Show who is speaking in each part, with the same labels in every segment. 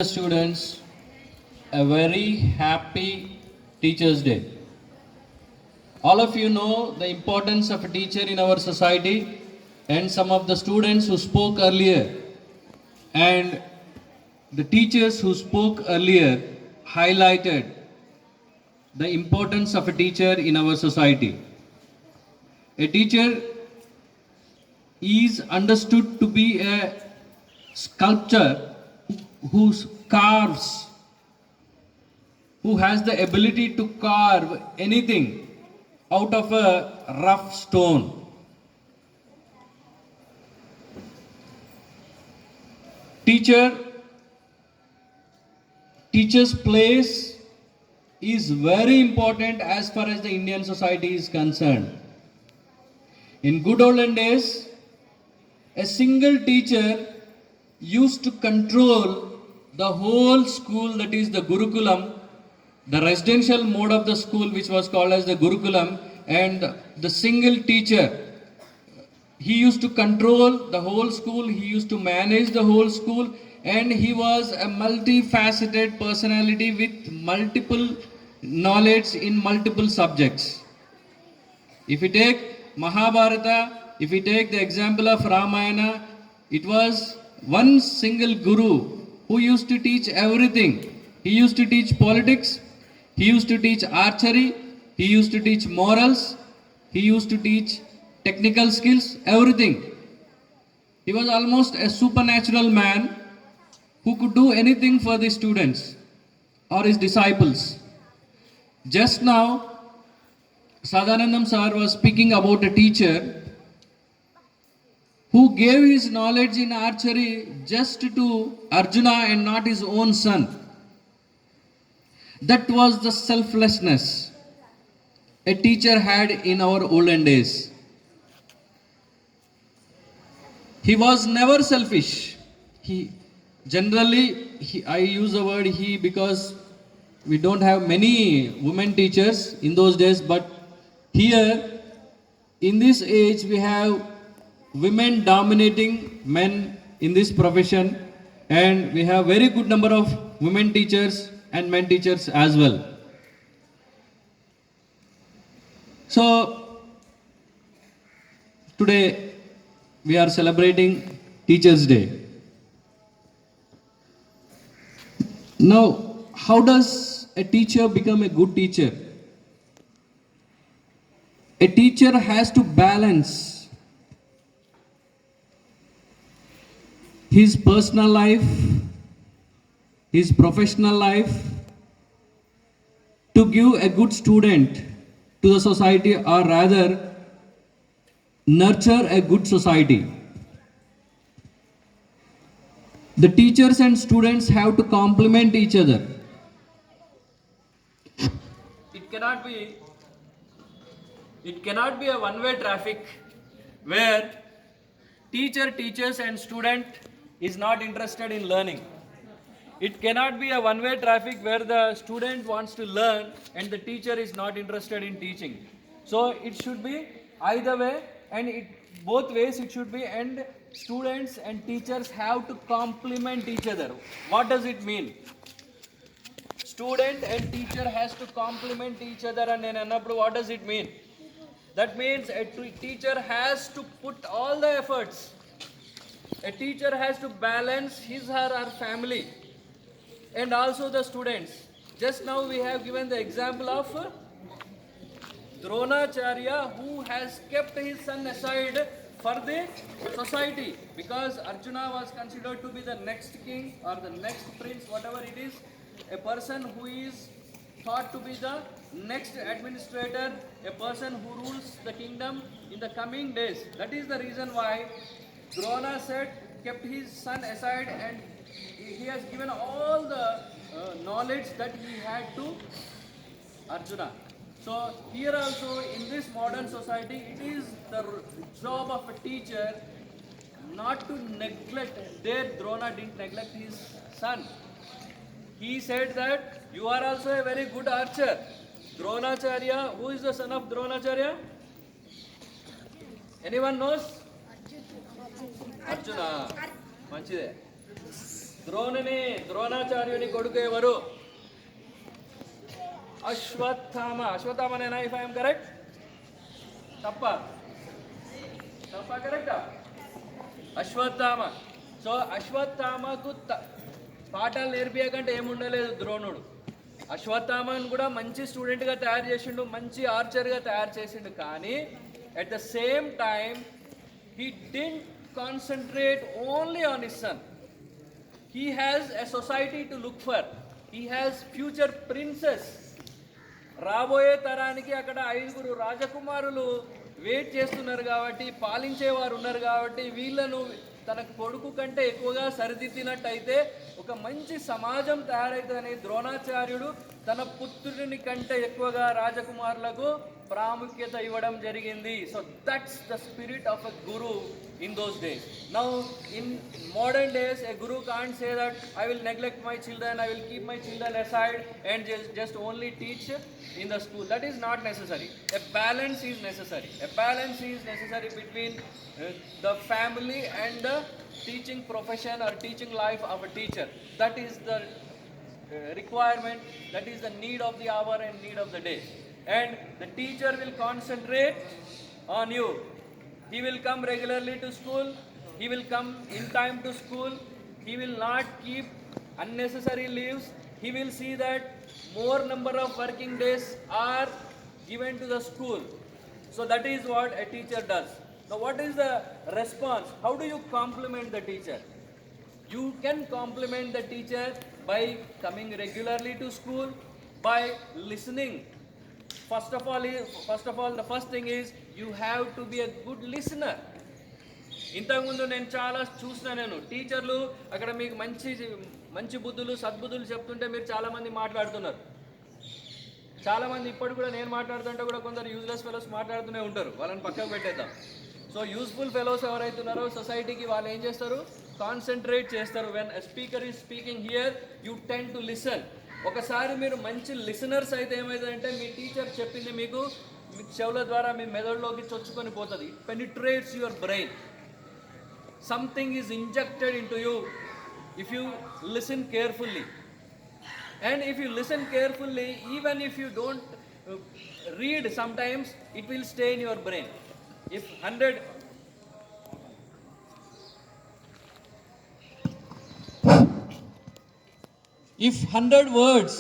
Speaker 1: Students, a very happy Teachers' Day. All of you know the importance of a teacher in our society, and some of the students who spoke earlier and the teachers who spoke earlier highlighted the importance of a teacher in our society. A teacher is understood to be a sculptor who carves, who has the ability to carve anything out of a rough stone. Teacher's place is very important as far as the Indian society is concerned. In good olden days, a single teacher used to control the whole school, that is the Gurukulam, the residential mode of the school, which was called as the Gurukulam, and the single teacher. He used to control the whole school, he used to manage the whole school, and he was a multifaceted personality with multiple knowledge in multiple subjects. If we take Mahabharata, if we take the example of Ramayana, it was one single guru who used to teach everything. He used to teach politics, he used to teach archery, he used to teach morals, he used to teach technical skills, everything. He was almost a supernatural man who could do anything for the students or his disciples. Just now, Sadanandam sir was speaking about a teacher who gave his knowledge in archery just to Arjuna and not his own son. That was the selflessness a teacher had in our olden days. He was never selfish. I use the word he because we don't have many women teachers in those days, but here in this age we have women dominating men in this profession, and we have very good number of women teachers and men teachers as well. So today we are celebrating Teachers' Day. Now, how does a teacher become a good teacher? A teacher has to balance his personal life, his professional life, to give a good student to the society, or rather nurture a good society. The teachers and students have to complement each other. It cannot be a one-way traffic where teacher teaches and student is not interested in learning. It cannot be a one-way traffic where the student wants to learn and the teacher is not interested in teaching. So it should be either way, and both ways it should be, and students and teachers have to complement each other. What does it mean? Student and teacher has to complement each other, and what does it mean? That means a teacher has to put all the efforts. A teacher has to balance his or her family and also the students. Just now we have given the example of Dronacharya, who has kept his son aside for the society, because Arjuna was considered to be the next king or the next prince, whatever it is, a person who is thought to be the next administrator, a person who rules the kingdom in the coming days. That is the reason why Drona kept his son aside, and he has given all the knowledge that he had to Arjuna. So here also in this modern society, it is the job of a teacher not to neglect. There Drona didn't neglect his son. He said that you are also a very good archer. Dronacharya, who is the son of Dronacharya? Anyone knows? Arjuna. Manchide. ద్రోణాచార్యుని కొడుకు ఎవరు? అశ్వత్థామ. అశ్వత్థామనేనా? If I'm correct? తప్ప కరెక్టా? Ashwatthama. So అశ్వత్థామకు పాఠాలు నేర్పియకంటే ఏముండలేదు ద్రోణుడు. అశ్వత్థామను కూడా మంచి స్టూడెంట్గా తయారు చేసిండు, మంచి ఆర్చర్గా తయారు చేసిండు. కానీ at the same time he didn't concentrate only on his son. He has a society to look for. He has future princes. రాబోయే తరానికి అక్కడ 5 రాజకుమారులు వెయిట్ చేస్తున్నారు కాబట్టి, పాలించేవారు ఉన్నారు కాబట్టి, వీళ్ళను తన కొడుకు కంటే ఎక్కువగా సరిదిద్దినట్టయితే ఒక మంచి సమాజం తయారైతుందని ద్రోణాచార్యుడు తన పుత్రుని కంటే ఎక్కువగా రాజకుమారులకు ప్రాముఖ్యత ఇవ్వడం జరిగింది. So that's the spirit of a Guru in those days. Now in modern days a guru can't say that I will neglect my children, I will keep my children aside and just only teach in the school. That is not necessary. A balance is necessary. A balance is necessary between the family and the teaching profession or teaching life of a teacher. That is the requirement, that is the need of the hour and need of the day. And the teacher will concentrate on you. He will come regularly to school. He will come in time to school. He will not keep unnecessary leaves. He will see that more number of working days are given to the school. So that is what a teacher does. Now what is the response? How do you compliment the teacher? You can compliment the teacher by coming regularly to school, by listening. First of all, the first thing is you have to be a good listener. ఇంతకుముందు నేను చాలా చూసిన టీచర్లు అక్కడ మీకు మంచి బుద్ధులు సద్బుద్ధులు చెప్తుంటే మీరు చాలామంది మాట్లాడుతున్నారు. చాలామంది ఇప్పుడు కూడా నేను మాట్లాడుతుంటే కూడా కొందరు యూజ్లెస్ ఫెలోస్ మాట్లాడుతూనే ఉంటారు. వాళ్ళని పక్కకు పెట్టేద్దాం. సో యూస్ఫుల్ ఫెలోస్ ఎవరైతున్నారో సొసైటీకి వాళ్ళు ఏం చేస్తారు? కాన్సన్ట్రేట్ చేస్తారు. When a speaker is speaking here you tend to listen. ఒకసారి మీరు మంచి లిసనర్స్ అయితే ఏమవుతుందంటే మీ టీచర్ చెప్పింది మీకు చెవుల ద్వారా మీ మెదడులోకి చొచ్చుకొని పోతుంది. It penetrates your brain. Something is injected in to you if you listen carefully. And if you listen carefully, even if you don't read sometimes, it will stay in your brain. If 100 words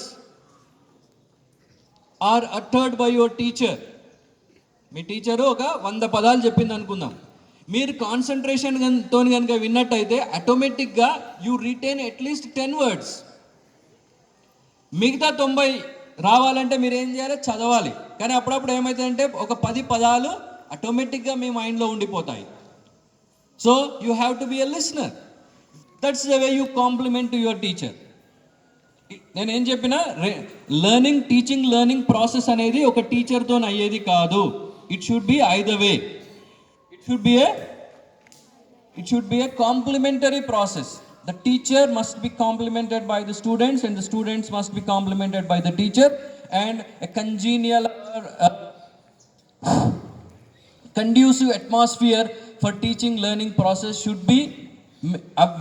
Speaker 1: are uttered by your teacher, మీ teacher ఒక 100 పదాలు చెప్పింది అనుకుందాం. మీరు కాన్సన్ట్రేషన్తో కనుక విన్నట్టయితే ఆటోమేటిక్గా you retain at least 10 words. మిగతా 90 రావాలంటే మీరు ఏం చేయాలి? చదవాలి. కానీ అప్పుడప్పుడు ఏమవుతుందంటే ఒక 10 పదాలు ఆటోమేటిక్గా మీ మైండ్లో ఉండిపోతాయి. So you have to be a listener. That's the way you compliment to your teacher. నేనేం చెప్పినా టీచింగ్ లెర్నింగ్ ప్రాసెస్ అనేది ఒక టీచర్తో అయ్యేది కాదు. It should be either way. It should be a complementary process. The teacher must be complimented by the students and the students must be complimented by the teacher, and a congenial conducive atmosphere for teaching learning process should be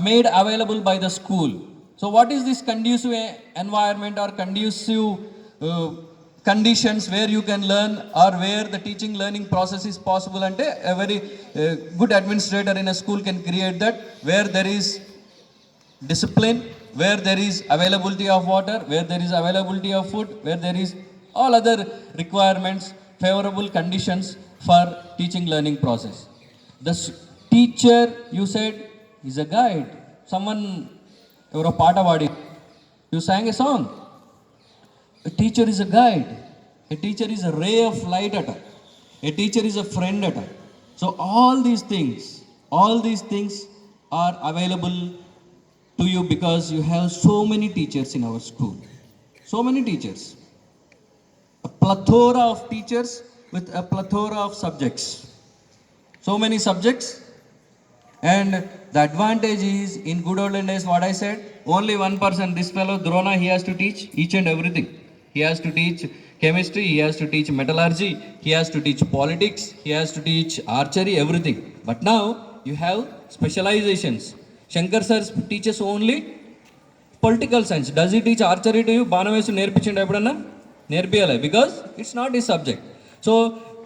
Speaker 1: made available by the school. So what is this conducive environment or conducive conditions where you can learn or where the teaching learning process is possible? And a very good administrator in a school can create that, where there is discipline, where there is availability of water, where there is availability of food, where there is all other requirements, favorable conditions for teaching learning process. The teacher, you said, is a guide. Someone ఎవరో పాట పాడి you sang a song. A teacher is a guide. A teacher is a ray of light అట. A teacher is a friend అట. So all these things are available to you because you have so many teachers in our school. So many teachers. A plethora of teachers with a plethora of subjects. So many subjects. And the advantage is, in good olden days, what I said, only one person, this fellow Drona, he has to teach each and everything. He has to teach chemistry, he has to teach metallurgy, he has to teach politics, he has to teach archery, everything. But now you have specializations. Shankar sir teaches only political science, does he teach archery to you? బాణం వేసి నేర్పించండి ఎప్పుడన్నా? నేర్పియాలి, because it's not ఈ subject. So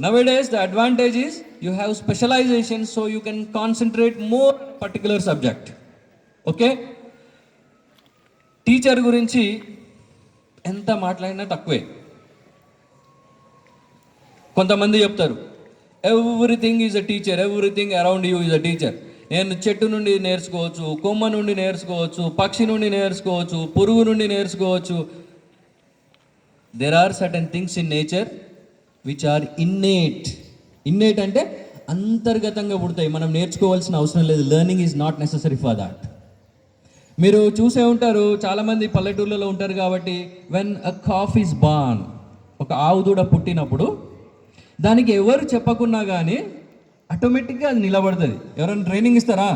Speaker 1: nowadays the advantage is you have specialization, so you can concentrate more on a particular subject. Okay, teacher గురించి ఎంత మాట్లాడినా తక్కువే. కొంతమంది చెప్తారు everything is a teacher, everything around you is a teacher. నేను చెట్టు నుండి నేర్చుకోవచ్చు, కొమ్మ నుండి నేర్చుకోవచ్చు, పక్షి నుండి నేర్చుకోవచ్చు, పురుగు నుండి నేర్చుకోవచ్చు. There are certain things in nature which are innate. Innate అంటే అంతర్గతంగా పుడతాయి, మనం నేర్చుకోవాల్సిన అవసరం లేదు. Learning is not necessary for that. మీరు చూసే ఉంటారు, చాలామంది పల్లెటూర్లలో ఉంటారు కాబట్టి, when a calf is born, ఒక ఆవు దూడ పుట్టినప్పుడు దానికి ఎవరు చెప్పకున్నా కానీ ఆటోమేటిక్గా అది నిలబడుతుంది. ఎవరైనా ట్రైనింగ్ ఇస్తారా?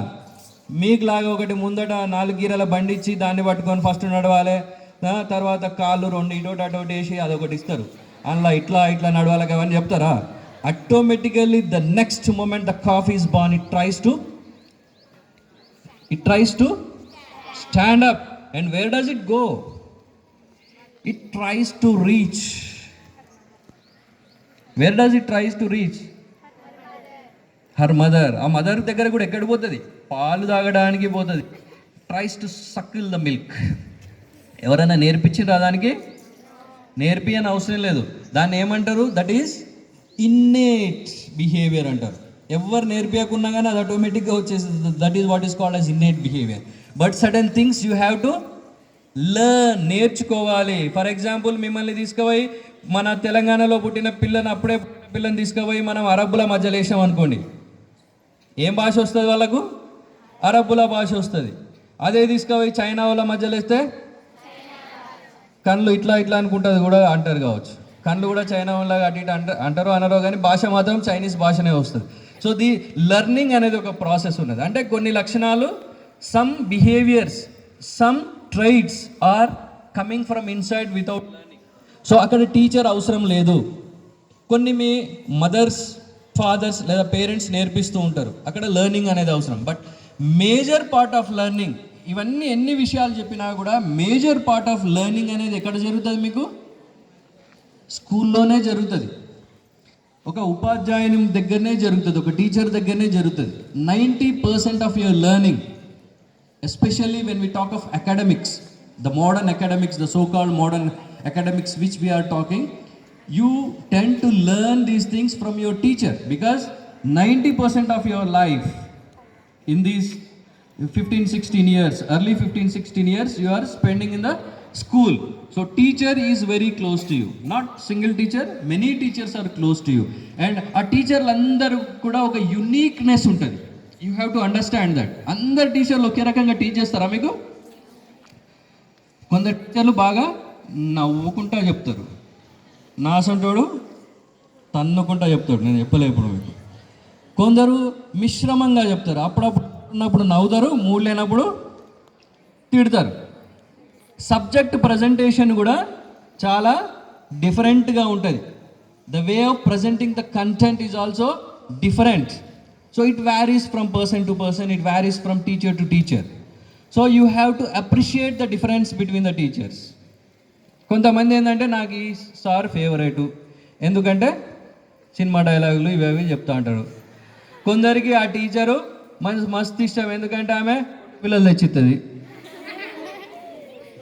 Speaker 1: మీకులాగా ఒకటి ముందట 4 గీరల బండి ఇచ్చి దాన్ని పట్టుకొని ఫస్ట్ నడవాలి, తర్వాత కాళ్ళు 2 ఇటోటి అటోటి వేసి అదొకటి ఇస్తారు, అందులో ఇట్లా ఇట్లా నడవాలి అవన్నీ చెప్తారా? Automatically the next moment the calf is born, it tries to stand up, and where does it go? It tries to reach. Where does it tries to reach? Her mother. ఆ మదర్ దగ్గర కూడా ఎక్కడ పోతుంది? పాలు తాగడానికి పోతుంది. Tries to suckle the milk. ఎవరైనా నేర్పించిరా దానికి? నేర్పియని అవసరం లేదు. దాన్ని ఏమంటారు? దట్ ఈస్ ఇన్నేట్ బిహేవియర్ అంటారు. ఎవరు నేర్పియకున్నా కానీ అది ఆటోమేటిక్గా వచ్చేస్తుంది. That is what is called as innate behaviour. But sudden things you have to learn, నేర్చుకోవాలి. ఫర్ ఎగ్జాంపుల్, మిమ్మల్ని తీసుకుపోయి మన తెలంగాణలో పుట్టిన అప్పుడే పుట్టిన పిల్లని తీసుకుపోయి మనం అరబ్బుల మధ్యలో వేసాం అనుకోండి, ఏం భాష వస్తుంది వాళ్ళకు? అరబ్బుల భాష వస్తుంది. అదే తీసుకుపోయి చైనా వాళ్ళ మధ్యలో వేస్తే కళ్ళు ఇట్లా ఇట్లా అనుకుంటుంది కూడా అంటారు కావచ్చు. కళ్ళు కూడా చైనా వాళ్ళగా అటు ఇటు అంటారో అనరో కానీ భాష మాత్రం చైనీస్ భాషనే వస్తుంది. సో ది లెర్నింగ్ అనేది ఒక ప్రాసెస్ ఉన్నది. అంటే కొన్ని లక్షణాలు, some behaviors, some traits are coming from inside without learning. So అక్కడ టీచర్ అవసరం లేదు. కొన్ని మీ మదర్స్, ఫాదర్స్ లేదా పేరెంట్స్ నేర్పిస్తూ ఉంటారు, అక్కడ లెర్నింగ్ అనేది అవసరం. But major part of learning, ఇవన్నీ ఎన్ని విషయాలు చెప్పినా కూడా మేజర్ పార్ట్ ఆఫ్ లెర్నింగ్ అనేది ఎక్కడ జరుగుతుంది? మీకు స్కూల్లోనే జరుగుతుంది, ఒక ఉపాధ్యాయుని దగ్గరనే జరుగుతుంది, ఒక టీచర్ దగ్గరనే జరుగుతుంది. 90% of your learning, especially when we talk of academics, the modern academics, the so-called modern academics which we are talking, you tend to learn these things from your teacher, because 90% of your life in these 15-16 years, early 15-16 years, you are spending in the school. So teacher is very close to you, not single teacher, many teachers are close to you, and a teacher landaru kuda oka uniqueness untadi. You have to understand that. అందరు టీచర్లు ఒకే రకంగా teach చేస్తారా మీకు? కొందరు టీచర్లు బాగా నవ్వుకుంటా చెప్తారు, నా అసంటోడు తన్నుకుంటా చెప్తాడు, నేను చెప్పలే ఇప్పుడు మీకు. కొందరు మిశ్రమంగా చెప్తారు, అప్పుడప్పుడు ఉన్నప్పుడు నవ్వుతారు, మూడు లేనప్పుడు తిడతారు. సబ్జెక్ట్ ప్రజెంటేషన్ కూడా చాలా డిఫరెంట్గా ఉంటుంది. The way of presenting the content is also different. So it varies from person to person, it varies from teacher to teacher. So you have to appreciate the difference between the teachers. కొంతమంది ఏంటంటే నాకు ఈ sir favourite, ఎందుకంటే cinema డైలాగులు ఇవి అవి చెప్తా అంటారు. కొందరికి ఆ టీచరు మస్తు ఇష్టం, ఎందుకంటే ఆమె పిల్లలు తెచ్చిస్తుంది.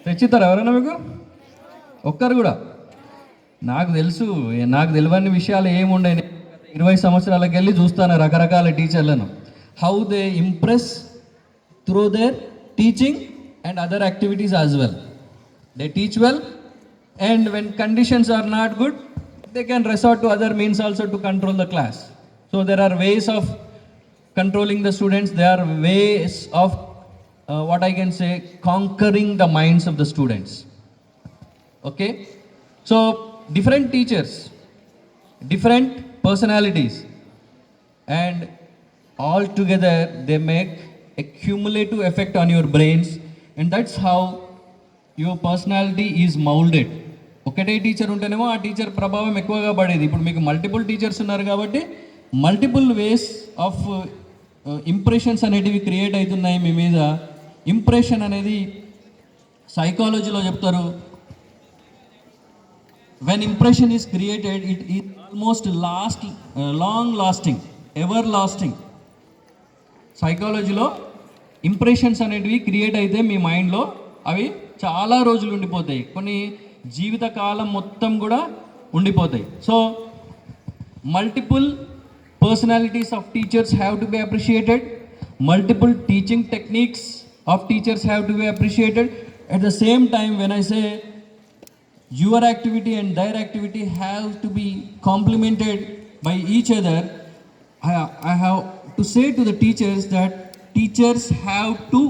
Speaker 1: తెచ్చిస్తారు ఎవరైనా మీకు? ఒక్కరు కూడా? నాకు తెలుసు, నాకు తెలియని విషయాలు ఏముండే. 20 సంవత్సరాలకు వెళ్ళి చూస్తాను రకరకాల టీచర్లను, how they impress through their teaching and other activities as well. They teach well, and when conditions are not good, they can resort to other means also to control the class. So there are ways of controlling the students, they are ways of what I can say conquering the minds of the students. Okay, so different teachers, different personalities, and all together they make a cumulative effect on your brains, and that's how your personality is molded. ఒకటే teacher ఉంటేనేమో ఆ teacher ప్రభావం ఎక్కువగా పడేది. ఇప్పుడు మీకు multiple teachers ఉన్నారు కాబట్టి మల్టిపుల్ వేస్ ఆఫ్ ఇంప్రెషన్స్ అనేటివి క్రియేట్ అవుతున్నాయి మీ మీద. ఇంప్రెషన్ అనేది సైకాలజీలో చెప్తారు, when impression is created it is almost long lasting, ever lasting. సైకాలజీలో ఇంప్రెషన్స్ అనేటివి క్రియేట్ అయితే మీ మైండ్లో అవి చాలా రోజులు ఉండిపోతాయి, కొన్ని జీవితకాలం మొత్తం కూడా ఉండిపోతాయి. So multiple personalities of teachers have to be appreciated, multiple teaching techniques of teachers have to be appreciated. At the same time, when I say your activity and their activity have to be complemented by each other, I have to say to the teachers that teachers have to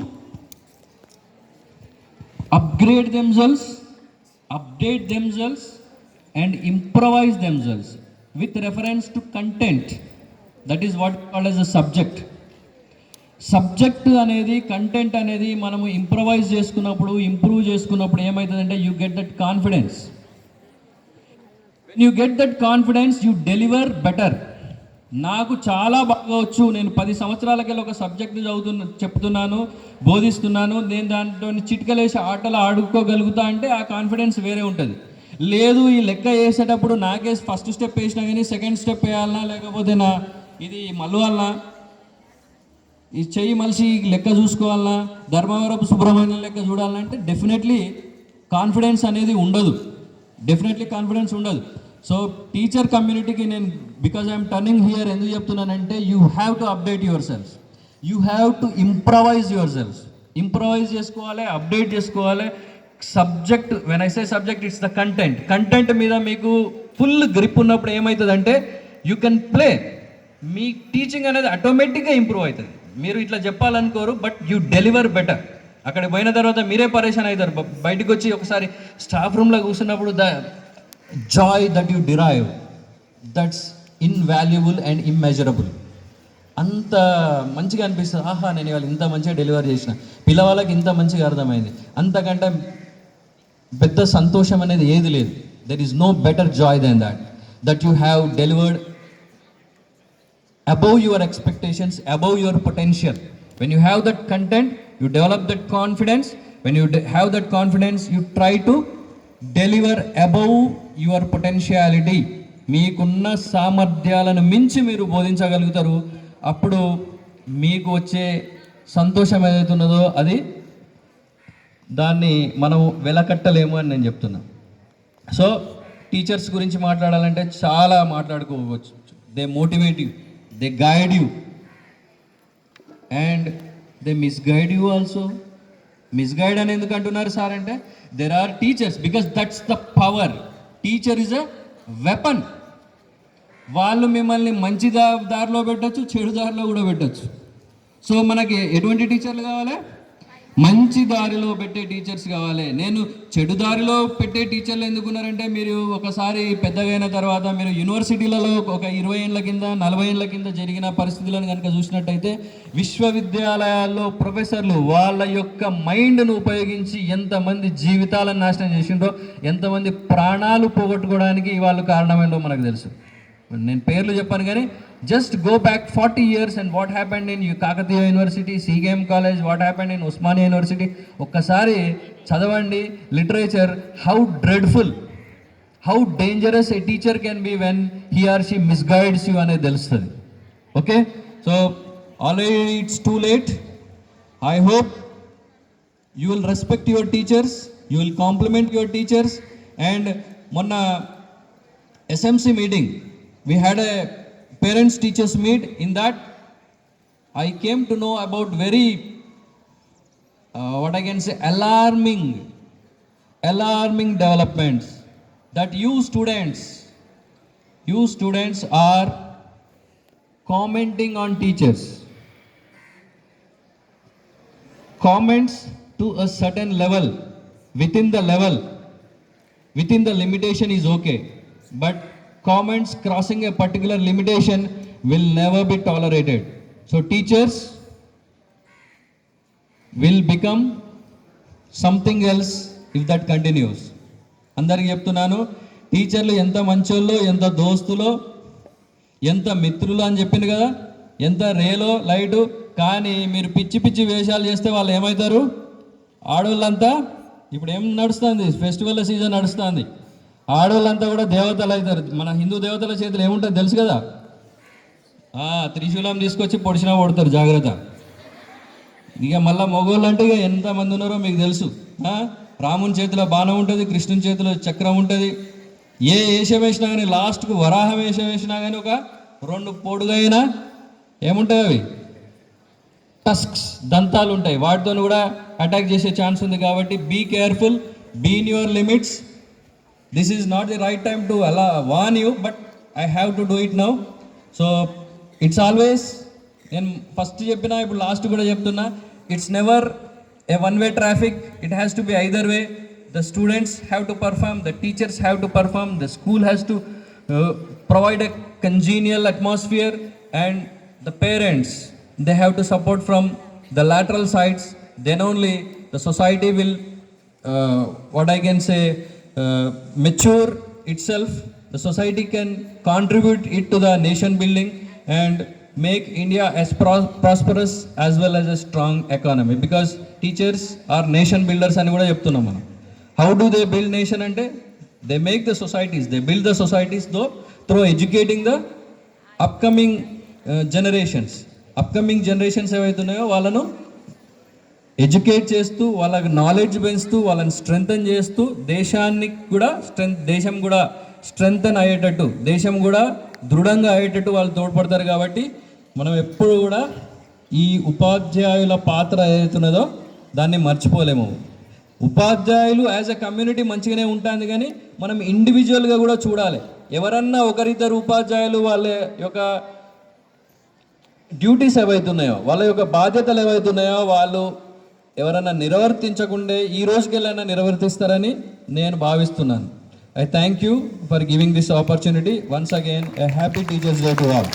Speaker 1: upgrade themselves, update themselves and improvise themselves with reference to content. That is what called as a subject. Subject అనేది, content అనేది మనము improvise చేసుకున్నప్పుడు, improve చేసుకున్నప్పుడు ఏమవుతుందంటే you get that confidence. When you get that confidence you deliver better. నాకు చాలా బాగా వచ్చు, నేను 10 సంవత్సరాలకెళ్ళి ఒక సబ్జెక్ట్ చెప్తున్నాను, బోధిస్తున్నాను, నేను దాంట్లో చిట్కలేసి ఆటలు ఆడుకోగలుగుతా అంటే ఆ కాన్ఫిడెన్స్ వేరే ఉంటుంది. లేదు, ఈ లెక్క వేసేటప్పుడు నాకే ఫస్ట్ స్టెప్ వేసినా కానీ సెకండ్ స్టెప్ వేయాలన్నా, లేకపోతే ఇది మళ్ళీ ఈ చెయ్యి మలిసి లెక్క చూసుకోవాలన్నా, ధర్మవరపు సుబ్రహ్మణ్యం లెక్క చూడాలంటే డెఫినెట్లీ కాన్ఫిడెన్స్ అనేది ఉండదు, డెఫినెట్లీ కాన్ఫిడెన్స్ ఉండదు. సో టీచర్ కమ్యూనిటీకి నేను బికాజ్ ఐఎమ్ టర్నింగ్ హియర్ ఎందుకు చెప్తున్నానంటే you have to update your self, you have to improvise your self. Improvise చేసుకోవాలి, అప్డేట్ చేసుకోవాలి. Subject, when I say subject it's the content. Content మీద మీకు full grip ఉన్నప్పుడు ఏమవుతుందంటే you can play. Me teaching అనేది ఆటోమేటిక్గా ఇంప్రూవ్ అవుతుంది. మీరు ఇట్లా చెప్పాలనుకోరు, బట్ యూ డెలివర్ బెటర్. అక్కడ పోయిన తర్వాత మీరే పరేషాన్ అవుతారు. బయటకు వచ్చి ఒకసారి స్టాఫ్ రూమ్లో కూర్చున్నప్పుడు the Joy that you derive, that's invaluable and immeasurable. అంత మంచిగా అనిపిస్తుంది, ఆహా నేను ఇవాళ ఇంత మంచిగా డెలివర్ చేసిన, పిల్లవాళ్ళకి ఇంత మంచిగా అర్థమైంది. అంతకంటే పెద్ద సంతోషం అనేది ఏది లేదు. There is no better joy than that you have delivered above your expectations, above your potential. When you have that content, you develop that confidence. When you have that confidence, you try to deliver above your potentiality. మీకున్న సామర్థ్యాలను మించి మీరు బోధించగలుగుతారు. అప్పుడు మీకు వచ్చే సంతోషం ఏదైతున్నదో అది దాన్ని మనం వెలకట్టలేము అని నేను చెప్తున్నా. సో టీచర్స్ గురించి మాట్లాడాలంటే చాలా మాట్లాడుకోవచ్చు. They motivate you, they guide you and they misguide you also. Misguide అని ఎందుకు అంటున్నారు సార్ అంటే there are teachers because that's the power. Teacher is a weapon. వాళ్ళు మిమ్మల్ని మంచి దారిలో పెట్టచ్చు, చెడు దారిలో కూడా పెట్టచ్చు. సో మనకి ఎటువంటి టీచర్లు కావాలి? మంచి దారిలో పెట్టే టీచర్స్ కావాలి. నేను చెడు దారిలో పెట్టే టీచర్లు ఎందుకున్నారంటే మీరు ఒకసారి పెద్దగైన తర్వాత మీరు యూనివర్సిటీలలో ఒక 20 ఏళ్ళ కింద 40 ఏళ్ళ కింద జరిగిన పరిస్థితులను కనుక చూసినట్టయితే విశ్వవిద్యాలయాల్లో ప్రొఫెసర్లు వాళ్ళ యొక్క మైండ్ను ఉపయోగించి ఎంతమంది జీవితాలను నాశనం చేసిండ్రో, ఎంతమంది ప్రాణాలు పోగొట్టుకోవడానికి వాళ్ళు కారణమైందో మనకు తెలుసు. నేను పేర్లు చెప్పాను కానీ just go back 40 years and what happened in Kakatiya university, సీగేమ్ college, what happened in Osmania university. ఒక్కసారి చదవండి literature, how dreadful, how dangerous a teacher can be when he or she misguides you అనేది తెలుస్తుంది. Okay, so already it's too late. I hope you will respect your teachers, you will compliment your teachers. And మొన్న SMC meeting, we had a parents teachers meet. In that I came to know about very what I can say alarming developments that you students are commenting on teachers. Comments to a certain level, within the limitation is okay, but comments crossing a particular limitation will never be tolerated. So teachers will become something else if that continues. అందరికి చెప్తున్నాను, టీచర్లు ఎంత మంచోళ్ళో, ఎంత దోస్తులో, ఎంత మిత్రులు అని చెప్పింది కదా, ఎంత రేలో లైటు. కానీ మీరు పిచ్చి పిచ్చి వేషాలు చేస్తే వాళ్ళు ఏమవుతారు? ఆడవాళ్ళంతా
Speaker 2: ఇప్పుడు ఏం నడుస్తుంది, ఫెస్టివల్ సీజన్ నడుస్తుంది. ఆడవాళ్ళంతా కూడా దేవతలు అవుతారు. మన హిందూ దేవతల చేతులు ఏముంటుంది తెలుసు కదా, త్రిశూలం తీసుకొచ్చి పొడిచినా కొడతారు, జాగ్రత్త. ఇక మళ్ళీ మగవాళ్ళు అంటే ఇక ఎంతమంది ఉన్నారో మీకు తెలుసు. రాముని చేతిలో బాణం ఉంటుంది, కృష్ణుని చేతిలో చక్రం ఉంటుంది. ఏ వేషం వేసినా కానీ లాస్ట్కు వరాహం వేషం వేసినా కానీ ఒక 2 పొడుగైన ఏముంటాయి అవి టస్క్స్, దంతాలు ఉంటాయి. వాటితో కూడా అటాక్ చేసే ఛాన్స్ ఉంది. కాబట్టి be careful, be in your limits. This is not the right time to అలా warn you, but I have to do it now. So it's always, నేను ఫస్ట్ చెప్పినా ఇప్పుడు లాస్ట్ కూడా చెప్తున్నా, it's never a one way traffic. It has to be either way. The students have to perform, the teachers have to perform, the school has to provide a congenial atmosphere, and the parents, they have to support from the lateral sides. Then only the society will, what I can say, mature itself. The society can contribute it to the nation building and make India as prosperous as well as a strong economy, because teachers are nation builders అని కూడా చెప్తున్నాం మనం. How do they build nation అంటే they make the societies, they build the societies though through educating the upcoming generations. Upcoming generations ఏవైతున్నాయో వాళ్ళను educate చేస్తూ, వాళ్ళకి knowledge పెంచుతూ, వాళ్ళని స్ట్రెంగ్తన్ చేస్తూ, దేశం కూడా స్ట్రెంగ్తన్ అయ్యేటట్టు, దేశం కూడా దృఢంగా అయ్యేటట్టు వాళ్ళు తోడ్పడతారు. కాబట్టి మనం ఎప్పుడు కూడా ఈ ఉపాధ్యాయుల పాత్ర ఏదైతున్నదో దాన్ని మర్చిపోలేము. ఉపాధ్యాయులు యాజ్ ఎ కమ్యూనిటీ మంచిగానే ఉంటుంది, కానీ మనం ఇండివిజువల్గా కూడా చూడాలి. ఎవరన్నా ఒకరిద్దరు ఉపాధ్యాయులు వాళ్ళ యొక్క డ్యూటీస్ ఏవైతున్నాయో, వాళ్ళ యొక్క బాధ్యతలు ఏవైతున్నాయో వాళ్ళు ఎవరన్నా నిర్వర్తించకుండే ఈ రోజుకెళ్ళైనా నిర్వర్తిస్తారని నేను భావిస్తున్నాను. I thank you for giving this opportunity. Once again, a happy Teachers' Day to all.